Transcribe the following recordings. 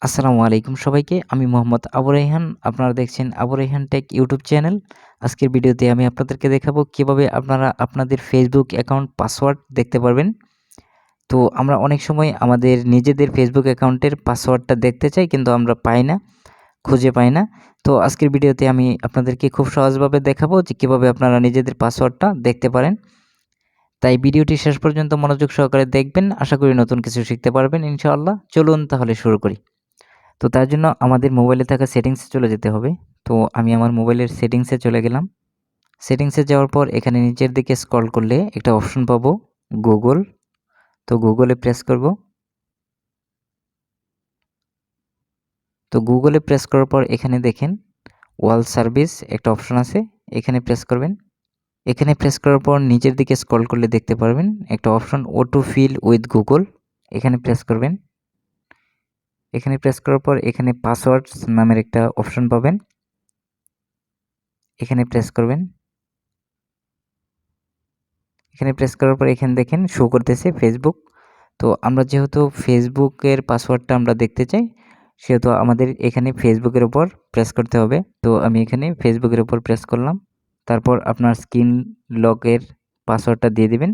আসসালামু আলাইকুম সবাইকে। আমি মোহাম্মদ আবু রায়হান। আপনারা দেখছেন Abu Raihan take YouTube channel. আজকের ভিডিওতে আমি আপনাদেরকে দেখাবো কিভাবে আপনারা আপনাদের ফেসবুক অ্যাকাউন্ট পাসওয়ার্ড দেখতে পারবেন। তো আমরা অনেক সময় আমাদের নিজেদের ফেসবুক অ্যাকাউন্টের পাসওয়ার্ডটা দেখতে চাই কিন্তু আমরা পাই না, খুঁজে পাই না। তো আজকের ভিডিওতে আমি আপনাদেরকে খুব সহজভাবে দেখাবো যে কিভাবে আপনারা নিজেদের পাসওয়ার্ডটা দেখতে পারেন। তাই ভিডিওটি শেষ পর্যন্ত মনোযোগ সহকারে দেখবেন। আশা করি নতুন কিছু শিখতে পারবেন ইনশাআল্লাহ। চলুন তাহলে শুরু করি। তো তার জন্য আমাদের মোবাইলে থাকা সেটিংসে চলে যেতে হবে। তো আমি আমার মোবাইলের সেটিংসে চলে গেলাম। সেটিংসে যাওয়ার পর এখানে নিচের দিকে স্ক্রল করলে একটা অপশন পাবো গুগল। তো গুগলে প্রেস করব। তো গুগলে প্রেস করার পর এখানে দেখেন ওয়াল সার্ভিস একটা অপশন আছে, এখানে প্রেস করবেন। এখানে প্রেস করার পর নিচের দিকে স্ক্রল করলে দেখতে পারবেন একটা option auto fill with Google, এখানে প্রেস করবেন। এখানে প্রেস করার পর এখানে পাসওয়ার্ডস নামের একটা অপশন পাবেন, এখানে প্রেস করবেন। এখানে প্রেস করার পর এখানে দেখেন শো করতেছে ফেসবুক। তো আমরা যেহেতু ফেসবুকের পাসওয়ার্ডটা আমরা দেখতে চাই, সেহেতু আমাদের এখানে ফেসবুকের উপর প্রেস করতে হবে। তো আমি এখানে ফেসবুকের উপর প্রেস করলাম। তারপর আপনার স্ক্রিন লকের পাসওয়ার্ডটা দিয়ে দিবেন।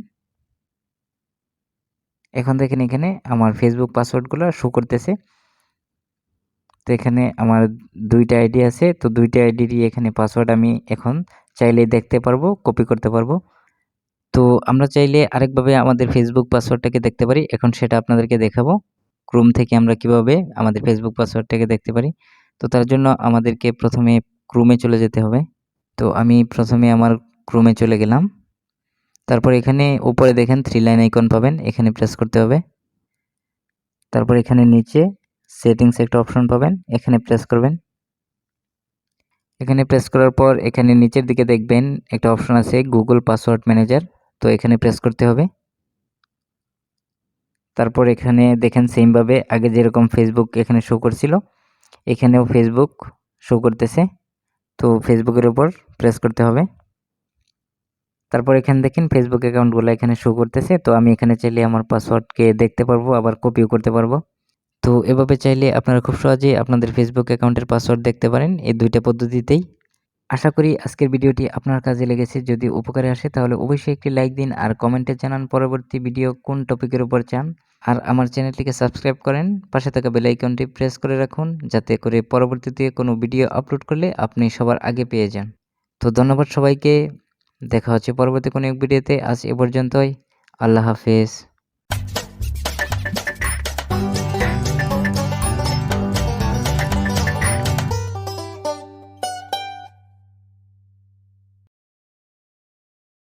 এখন দেখেন এখানে আমার ফেসবুক পাসওয়ার্ডগুলো শো করতেছে। তো এখানে আমার ২টা আইডি আছে। তো ২টা আইডিরই এখানে পাসওয়ার্ড আমি এখন চাইলেই দেখতে পারবো, কপি করতে পারবো। তো আমরা চাইলে আরেকভাবে আমাদের ফেসবুক পাসওয়ার্ডটাকে দেখতে পারি। এখন সেটা আপনাদেরকে দেখাবো। ক্রোম থেকে আমরা কিভাবে আমাদের ফেসবুক পাসওয়ার্ডটাকে দেখতে পারি। তো তার জন্য আমাদেরকে প্রথমে ক্রোমে চলে যেতে হবে। তো আমি প্রথমে আমার ক্রোমে চলে গেলাম। তারপর এখানে উপরে দেখেন 3 লাইন আইকন পাবেন, এখানে প্রেস করতে হবে। তারপর এখানে নিচে সেটিংস একটা অপশন পাবেন, এখানে প্রেস করবেন। এখানে প্রেস করার পর এখানে নিচের দিকে দেখবেন একটা অপশন আছে গুগল পাসওয়ার্ড ম্যানেজার। তো এখানে প্রেস করতে হবে। তারপর এখানে দেখেন সেমভাবে আগে যেরকম ফেসবুক এখানে শো করছিল, এখানেও ফেসবুক শো করতেছে। তো ফেসবুকের উপর প্রেস করতে হবে। তারপর এখানে দেখেন ফেসবুক অ্যাকাউন্টগুলো এখানে শো করতেছে। তো আমি এখানে চাইলে আমার পাসওয়ার্ডকে দেখতে পারবো, আবার কপিও করতে পারবো। তো এভাবে চাইলে আপনারা খুব সহজেই আপনাদের ফেসবুক অ্যাকাউন্টের পাসওয়ার্ড দেখতে পারেন এই ২টা পদ্ধতিতেই। আশা করি আজকের ভিডিওটি আপনার কাজে লেগেছে। যদি উপকারে আসে তাহলে অবশ্যই একটি লাইক দিন আর কমেন্টে জানান পরবর্তী ভিডিও কোন টপিকের উপর চান। আর আমার চ্যানেলটিকে সাবস্ক্রাইব করেন, পাশে থাকা বেল আইকনটি প্রেস করে রাখুন যাতে করে পরবর্তীতে কোনো ভিডিও আপলোড করলে আপনি সবার আগে পেয়ে যান। তো ধন্যবাদ সবাইকে। দেখা হচ্ছে পরবর্তী কোনো এক ভিডিওতে। আজ এ পর্যন্তই। আল্লাহ হাফেজ।